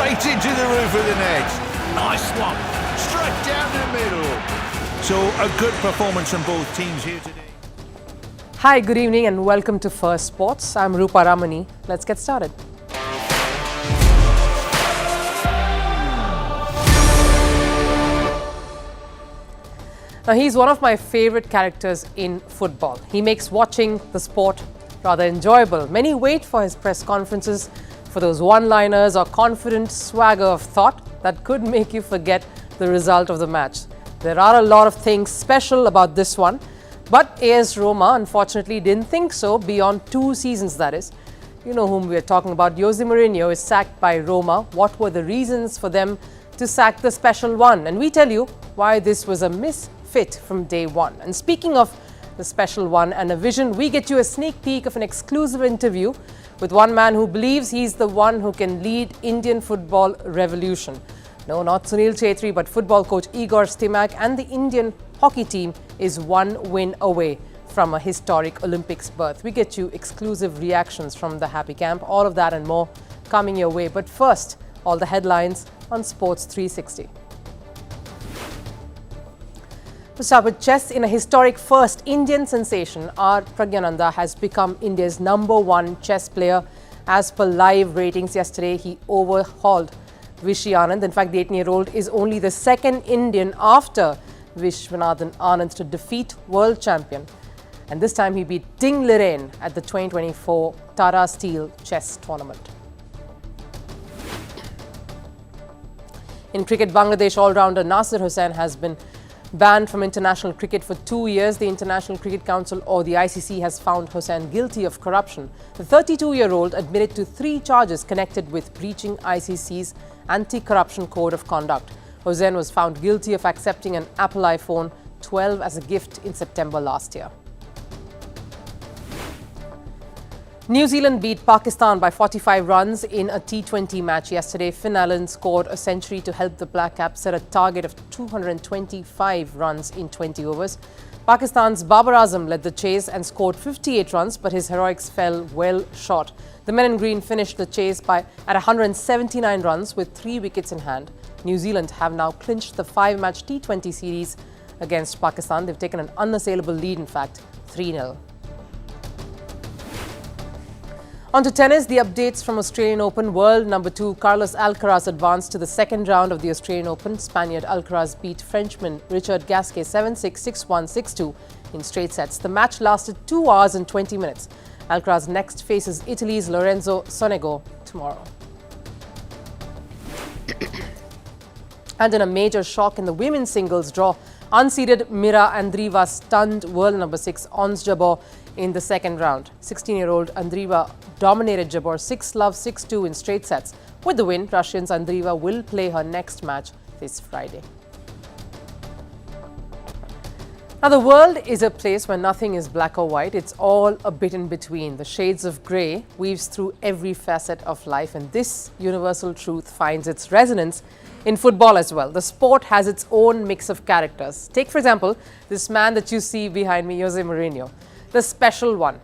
straight into the roof of the net. Nice one. Straight down the middle. So a good performance from both teams here today. Hi, good evening and welcome to Firstpost. I'm Rupha Ramani. Let's get started. Now, he's one of my favorite characters in football. He makes watching the sport rather enjoyable. Many wait for his press conferences for those one-liners or confident swagger of thought that could make you forget the result of the match. There are a lot of things special about this one, but AS Roma unfortunately didn't think so beyond 2 seasons, that is. You know whom we are talking about. Jose Mourinho is sacked by Roma. What were the reasons for them to sack the special one? And we tell you why this was a misfit from day one. And speaking of the special one and a vision, we get you a sneak peek of an exclusive interview with one man who believes he's the one who can lead Indian football revolution. No, not Sunil Chhetri, but football coach Igor Stimac and the Indian hockey team is 1 win away from a historic Olympics berth. We get you exclusive reactions from the happy camp. All of that and more coming your way. But first, all the headlines on Sports 360. To start with chess, in a historic first, Indian sensation R. Pragyananda has become India's #1 chess player. As per live ratings yesterday, he overhauled Vishy Anand. In fact, the 18-year-old is only the second Indian after Vishwanathan Anand to defeat world champion. And this time he beat Ding Liren at the 2024 Tata Steel Chess Tournament. In cricket, Bangladesh all-rounder Nasir Hussain has been banned from international cricket for 2 years. The International Cricket Council, or the ICC, has found Hussain guilty of corruption. The 32-year-old admitted to 3 charges connected with breaching ICC's anti-corruption code of conduct. Hussain was found guilty of accepting an Apple iPhone 12 as a gift in September last year. New Zealand beat Pakistan by 45 runs in a T20 match yesterday. Finn Allen scored a century to help the Black Caps set a target of 225 runs in 20 overs. Pakistan's Babar Azam led the chase and scored 58 runs, but his heroics fell well short. The men in green finished the chase at 179 runs with 3 wickets in hand. New Zealand have now clinched the 5-match T20 series against Pakistan. They've taken an unassailable lead, in fact, 3-0. On to tennis, the updates from Australian Open. World #2 Carlos Alcaraz advanced to the second round of the Australian Open. Spaniard Alcaraz beat Frenchman Richard Gasquet 7-6, 6-1, 6-2 in straight sets. The match lasted 2 hours and 20 minutes. Alcaraz next faces Italy's Lorenzo Sonego tomorrow. And in a major shock in the women's singles draw, unseeded Mira Andreeva stunned world #6 Ons Jabeur in the second round. 16-year-old Andreeva dominated Jabeur 6-love, 6-2 in straight sets. With the win, Russians Andreeva will play her next match this Friday. Now, the world is a place where nothing is black or white. It's all a bit in between. The shades of grey weaves through every facet of life, and this universal truth finds its resonance in football as well. The sport has its own mix of characters. Take, for example, this man that you see behind me, Jose Mourinho, the special one.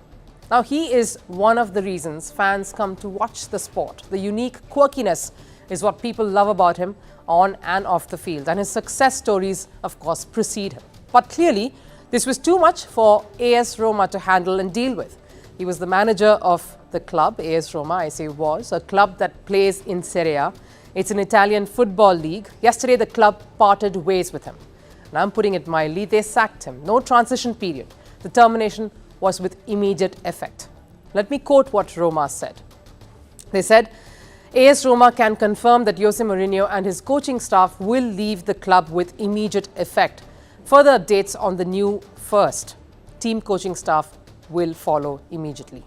Now, he is one of the reasons fans come to watch the sport. The unique quirkiness is what people love about him on and off the field, and his success stories, of course, precede him. But clearly, this was too much for AS Roma to handle and deal with. He was the manager of the club, AS Roma, I say was, a club that plays in Serie A. It's an Italian football league. Yesterday, the club parted ways with him. And I'm putting it mildly, they sacked him. No transition period. The termination was with immediate effect. Let me quote what Roma said. They said, AS Roma can confirm that Jose Mourinho and his coaching staff will leave the club with immediate effect. Further updates on the new first team coaching staff will follow immediately.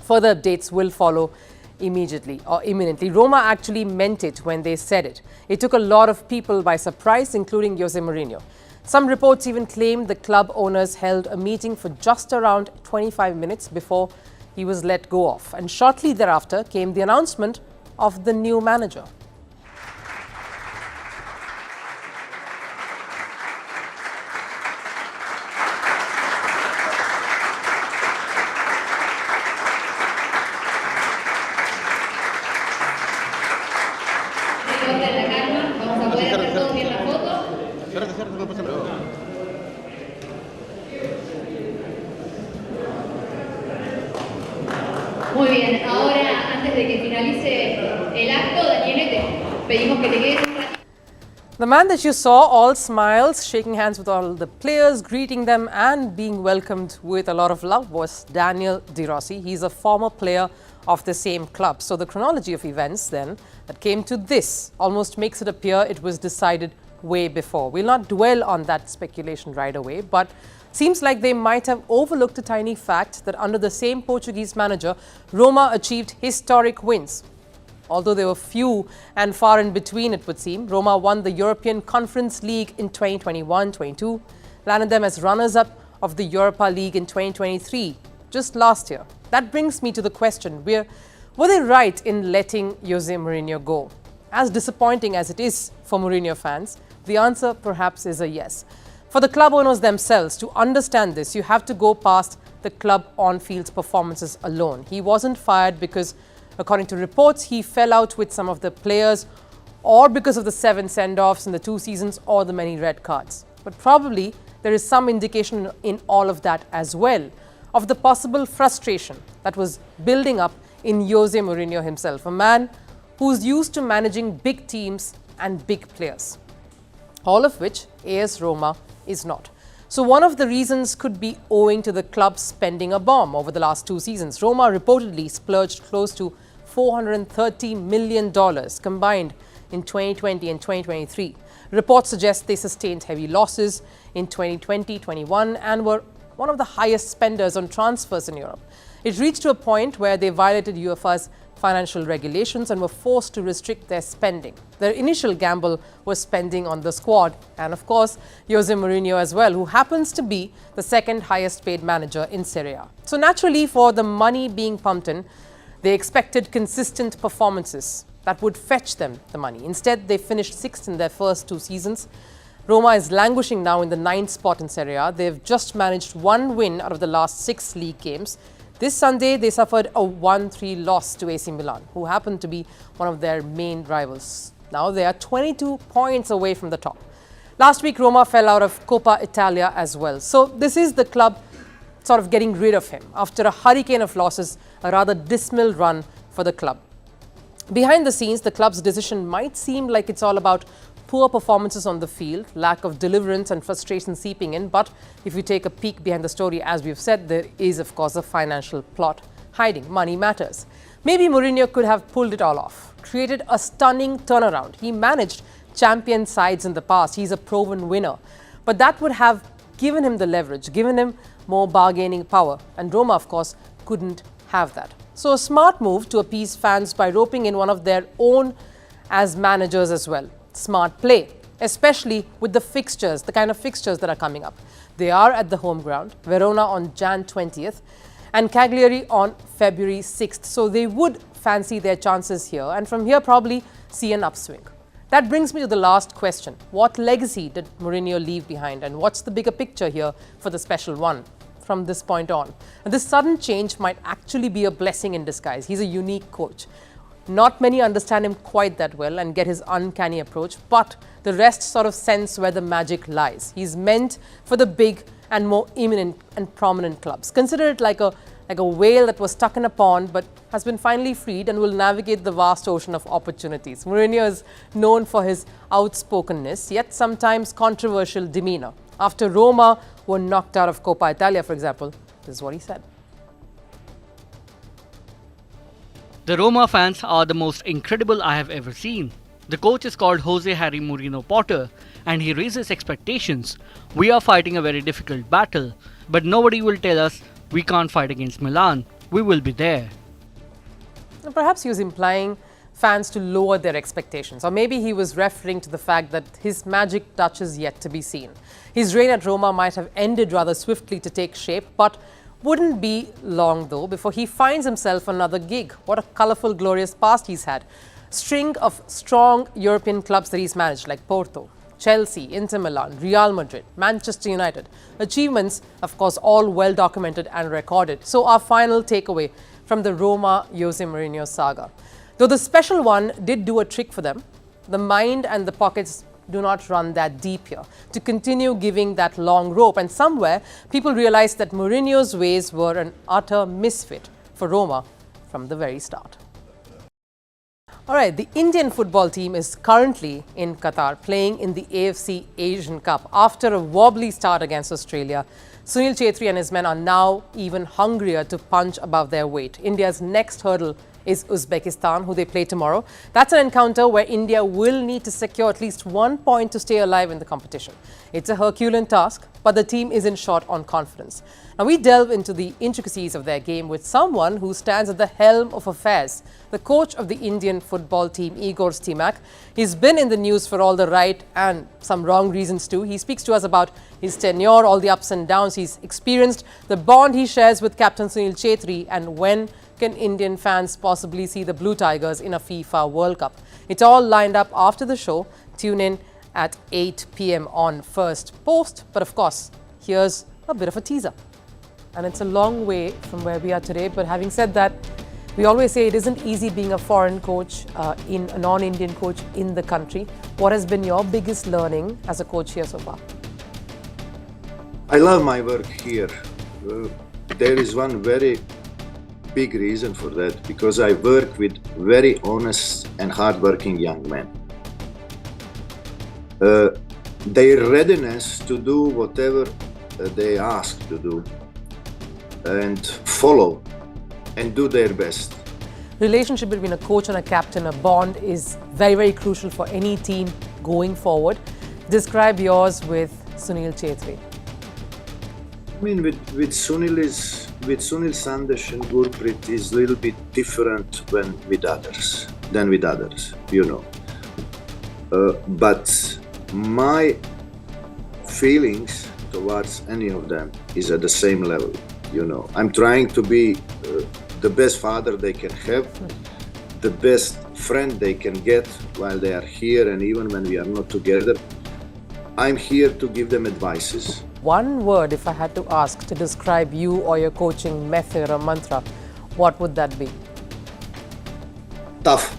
Further updates will follow immediately or imminently. Roma actually meant it when they said it. It took a lot of people by surprise, including Jose Mourinho. Some reports even claimed the club owners held a meeting for just around 25 minutes before he was let go of. And shortly thereafter came the announcement of the new manager. Muy bien, ahora antes de que finalice el acto, Daniele, te pedimos que te quedes un ratito. The man that you saw, all smiles, shaking hands with all the players, greeting them and being welcomed with a lot of love, was Daniel De Rossi. He's a former player of the same club. So the chronology of events then that came to this almost makes it appear it was decided way before. We'll not dwell on that speculation right away, but seems like they might have overlooked a tiny fact that under the same Portuguese manager, Roma achieved historic wins. Although they were few and far in between, it would seem. Roma won the European Conference League in 2021-22, landed them as runners-up of the Europa League in 2023, just last year. That brings me to the question, were they right in letting Jose Mourinho go? As disappointing as it is for Mourinho fans, the answer perhaps is a yes. For the club owners themselves to understand this, you have to go past the club on-field performances alone. He wasn't fired because, according to reports, he fell out with some of the players or because of the 7 send-offs in the 2 seasons or the many red cards. But probably there is some indication in all of that as well of the possible frustration that was building up in Jose Mourinho himself, a man who's used to managing big teams and big players, all of which AS Roma is not. So one of the reasons could be owing to the club spending a bomb over the last 2 seasons. Roma reportedly splurged close to $430 million combined in 2020 and 2023. Reports suggest they sustained heavy losses in 2020-21 and were one of the highest spenders on transfers in Europe. It reached to a point where they violated UEFA's financial regulations and were forced to restrict their spending. Their initial gamble was spending on the squad and, of course, Jose Mourinho as well, who happens to be the second highest paid manager in Serie A. So naturally, for the money being pumped in, they expected consistent performances that would fetch them the money. Instead, they finished 6th in their first 2 seasons. Roma is languishing now in the 9th spot in Serie A. They've just managed 1 win out of the last 6 league games. This Sunday, they suffered a 1-3 loss to AC Milan, who happened to be one of their main rivals. Now they are 22 points away from the top. Last week, Roma fell out of Coppa Italia as well. So this is the club sort of getting rid of him after a hurricane of losses, a rather dismal run for the club. Behind the scenes, the club's decision might seem like it's all about poor performances on the field, lack of deliverance and frustration seeping in. But if you take a peek behind the story, as we've said, there is, of course, a financial plot hiding. Money matters. Maybe Mourinho could have pulled it all off, created a stunning turnaround. He managed champion sides in the past. He's a proven winner. But that would have given him the leverage, given him more bargaining power. And Roma, of course, couldn't have that. So a smart move to appease fans by roping in one of their own as managers as well. Smart play, especially with the fixtures, the kind of fixtures that are coming up. They are at the home ground, Verona on Jan 20th and Cagliari on February 6th. So they would fancy their chances here and from here probably see an upswing. That brings me to the last question. What legacy did Mourinho leave behind and what's the bigger picture here for the special one from this point on? And this sudden change might actually be a blessing in disguise. He's a unique coach. Not many understand him quite that well and get his uncanny approach, but the rest sort of sense where the magic lies. He's meant for the big and more imminent and prominent clubs. Consider it like a whale that was stuck in a pond but has been finally freed and will navigate the vast ocean of opportunities. Mourinho is known for his outspokenness, yet sometimes controversial demeanor. After Roma were knocked out of Coppa Italia, for example, this is what he said. The Roma fans are the most incredible I have ever seen. The coach is called Jose Harry Mourinho Potter and he raises expectations. We are fighting a very difficult battle, but nobody will tell us we can't fight against Milan. We will be there. Perhaps he was implying fans to lower their expectations, or maybe he was referring to the fact that his magic touch is yet to be seen. His reign at Roma might have ended rather swiftly to take shape, but wouldn't be long though before he finds himself another gig. What a colourful, glorious past he's had. String of strong European clubs that he's managed like Porto, Chelsea, Inter Milan, Real Madrid, Manchester United. Achievements, of course, all well documented and recorded. So our final takeaway from the Roma Jose Mourinho saga. Though the special one did do a trick for them, the mind and the pockets do not run that deep here, to continue giving that long rope. And somewhere, people realized that Mourinho's ways were an utter misfit for Roma from the very start. All right, the Indian football team is currently in Qatar playing in the AFC Asian Cup. After a wobbly start against Australia, Sunil Chhetri and his men are now even hungrier to punch above their weight. India's next hurdle is Uzbekistan, who they play tomorrow. That's an encounter where India will need to secure at least 1 point to stay alive in the competition. It's a Herculean task, but the team isn't short on confidence. Now, we delve into the intricacies of their game with someone who stands at the helm of affairs, the coach of the Indian football team, Igor Stimac. He's been in the news for all the right and some wrong reasons too. He speaks to us about his tenure, all the ups and downs he's experienced, the bond he shares with Captain Sunil Chhetri, and when can Indian fans possibly see the Blue Tigers in a FIFA World Cup. It's all lined up after the show. Tune in at 8 p.m. on Firstpost. But of course, here's a bit of a teaser. And it's a long way from where we are today. But having said that, we always say it isn't easy being a foreign coach, in a non-Indian coach in the country. What has been your biggest learning as a coach here so far? I love my work here. There is one very big reason for that, because I work with very honest and hardworking young men. Their readiness to do whatever they ask to do and follow and do their best. Relationship between a coach and a captain, a bond, is very, very crucial for any team going forward. Describe yours with Sunil Chhetri. I mean, with Sunil Sandesh and Gurpreet is a little bit different than with others, you know. But my feelings towards any of them is at the same level, you know. I'm trying to be the best father they can have, the best friend they can get while they are here, and even when we are not together. I'm here to give them advices. One word, if I had to ask to describe you or your coaching method or mantra, what would that be? Tough.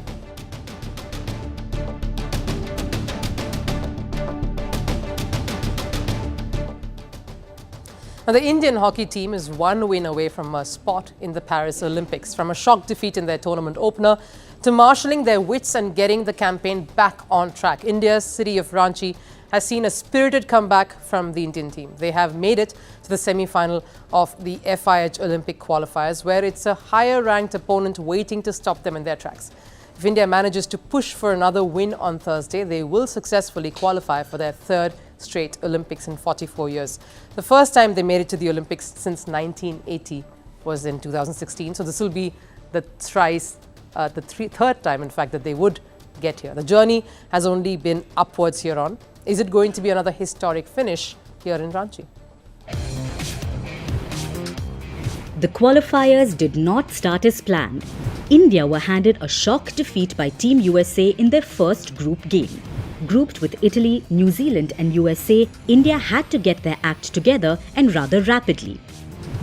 Now, the Indian hockey team is one win away from a spot in the Paris Olympics. From a shock defeat in their tournament opener to marshalling their wits and getting the campaign back on track, India's city of Ranchi has seen a spirited comeback from the Indian team. They have made it to the semi-final of the FIH Olympic Qualifiers, where it's a higher-ranked opponent waiting to stop them in their tracks. If India manages to push for another win on Thursday, they will successfully qualify for their third straight Olympics in 44 years. The first time they made it to the Olympics since 1980 was in 2016. So this will be the third time, in fact, that they would get here. The journey has only been upwards here on. Is it going to be another historic finish here in Ranchi? The qualifiers did not start as planned. India were handed a shock defeat by Team USA in their first group game. Grouped with Italy, New Zealand and USA, India had to get their act together, and rather rapidly.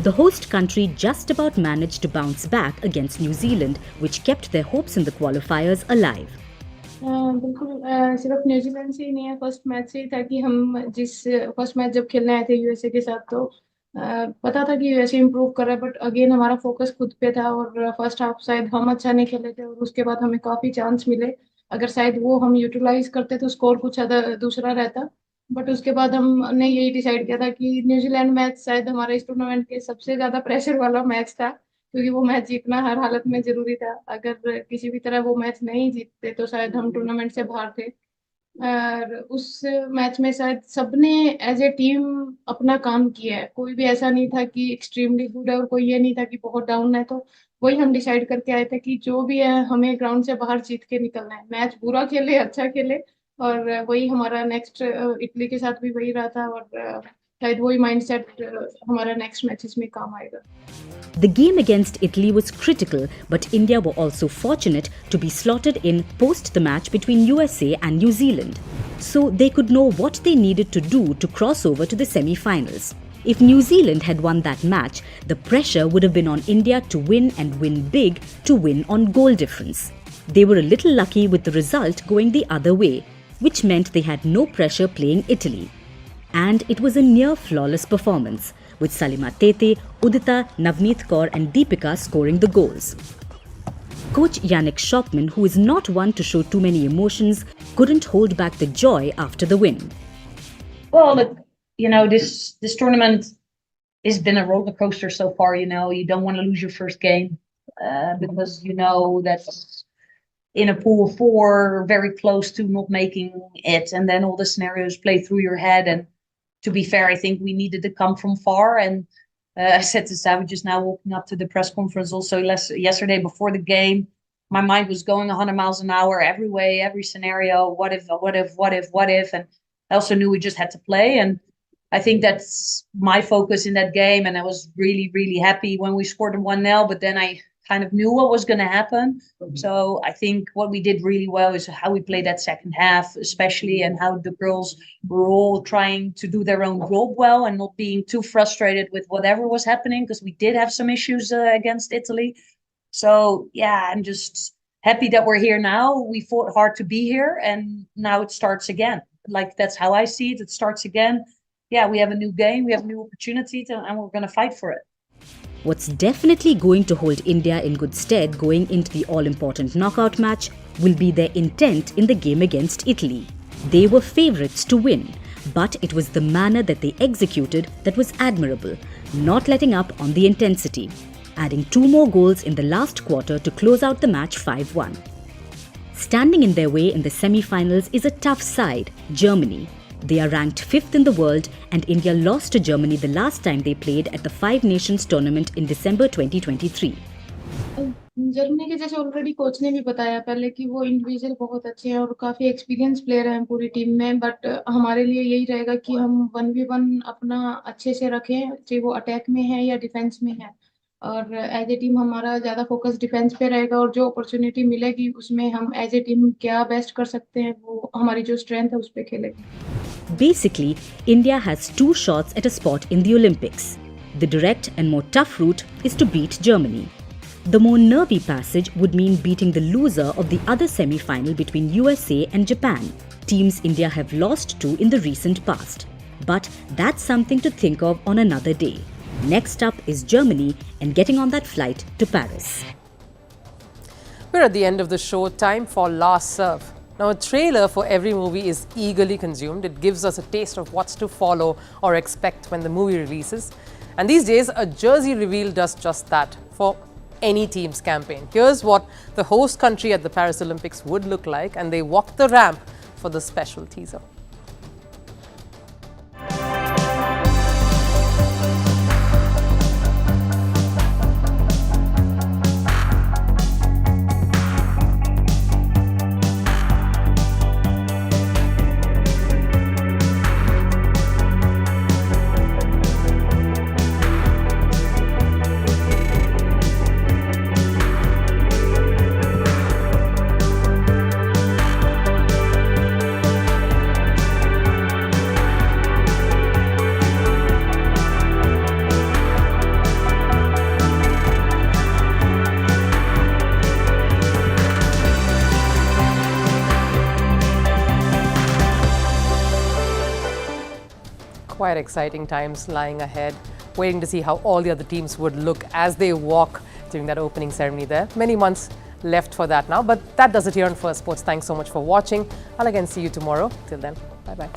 The host country just about managed to bounce back against New Zealand, which kept their hopes in the qualifiers alive. बिल्कुल सिर्फ New Zealand से ही नहीं है, first match से ही था कि हम first match जब खेलने आए थे यूएसए के साथ, तो पता था कि यूएसए इंप्रूव कर रहा है, बट अगेन हमारा फोकस खुद पे था और फर्स्ट हाफ शायद हम अच्छा नहीं खेले थे और उसके बाद हमें काफी चांस मिले. अगर शायद वो हम यूटिलाइज करते तो स्कोर कुछ दूसरा रहता, बट उसके बाद हमने यही डिसाइड किया था कि न्यूजीलैंड मैच शायद हमारा इस टूर्नामेंट के सबसे ज्यादा प्रेशर वाला मैच था, क्योंकि वो मैच जीतना हर हालत में जरूरी था. अगर किसी भी तरह वो मैच नहीं जीतते तो शायद हम टूर्नामेंट से बाहर थे. और उस मैच में शायद सबने एज ए टीम अपना काम किया है. कोई भी ऐसा नहीं था कि एक्सट्रीमली गुड है और कोई ये नहीं था कि बहुत डाउन है. तो वही हम डिसाइड करके आए थे कि जो भी है हमें ग्राउंड से बाहर जीत के निकलना है. मैच बुरा खेले अच्छा खेले, और वही हमारा नेक्स्ट इटली के साथ भी वही रहा था, और शायद वही माइंडसेट हमारा नेक्स्ट मैचेस में काम आएगा. The game against Italy was critical, but India were also fortunate to be slotted in post the match between USA and New Zealand. So they could know what they needed to do to cross over to the semi-finals. If New Zealand had won that match, the pressure would have been on India to win, and win big, to win on goal difference. They were a little lucky with the result going the other way. which meant they had no pressure playing Italy. And it was a near flawless performance, with Salima Tete, Udita, Navneet Kaur and Deepika scoring the goals. Coach Yannick Schopman, who is not one to show too many emotions, couldn't hold back the joy after the win. Well, look, this tournament has been a roller coaster so far. You don't want to lose your first game because that's in a pool of 4, very close to not making it, and then all the scenarios play through your head. And to be fair, I think we needed to come from far. And I said to Savi just now, walking up to the press conference also yesterday before the game, my mind was going 100 miles an hour every way, every scenario. What if? And I also knew we just had to play. And I think that's my focus in that game. And I was really, really happy when we scored 1-0, but then I kind of knew what was going to happen. So I think what we did really well is how we played that second half, especially, and how the girls were all trying to do their own job well and not being too frustrated with whatever was happening, because we did have some issues against Italy. So yeah, I'm just happy that we're here now. We fought hard to be here, and now it starts again. Like, that's how I see it. It starts again. Yeah, we have a new game, we have a new opportunity, and we're going to fight for it. What's definitely going to hold India in good stead going into the all-important knockout match will be their intent in the game against Italy. They were favourites to win, but it was the manner that they executed that was admirable, not letting up on the intensity, adding 2 more goals in the last quarter to close out the match 5-1. Standing in their way in the semi-finals is a tough side, Germany. They are ranked 5th in the world, and India lost to Germany the last time they played at the Five Nations tournament in December 2023. Germany के जैसे already coach ने भी बताया पहले कि वो individual बहुत अच्छे हैं और काफी एक्सपीरियंस प्लेयर हैं पूरी टीम में, बट हमारे लिए यही रहेगा कि हम 1v1 अपना अच्छे से रखें, चाहे वो अटैक में है या डिफेंस में है, और एज ए टीम हमारा ज्यादा फोकस डिफेंस पे रहेगा, और जो अपॉर्चुनिटी मिलेगी उसमें हम एज ए टीम क्या बेस्ट कर सकते हैं, वो हमारी जो स्ट्रेंथ है उस पे खेलेंगे. Basically, India has 2 shots at a spot in the Olympics. The direct and more tough route is to beat Germany. The more nervy passage would mean beating the loser of the other semi-final between USA and Japan, teams India have lost to in the recent past. But that's something to think of on another day. Next up is Germany and getting on that flight to Paris. We're at the end of the show. Time for Last Serve. Now, a trailer for every movie is eagerly consumed. It gives us a taste of what's to follow or expect when the movie releases. And these days, a jersey reveal does just that for any team's campaign. Here's what the host country at the Paris Olympics would look like, and they walk the ramp for the special teaser. Quite exciting times lying ahead. Waiting to see how all the other teams would look as they walk during that opening ceremony there. Many months left for that now, but that does it here on Firstpost. Thanks so much for watching. I'll again see you tomorrow. Till then, bye-bye.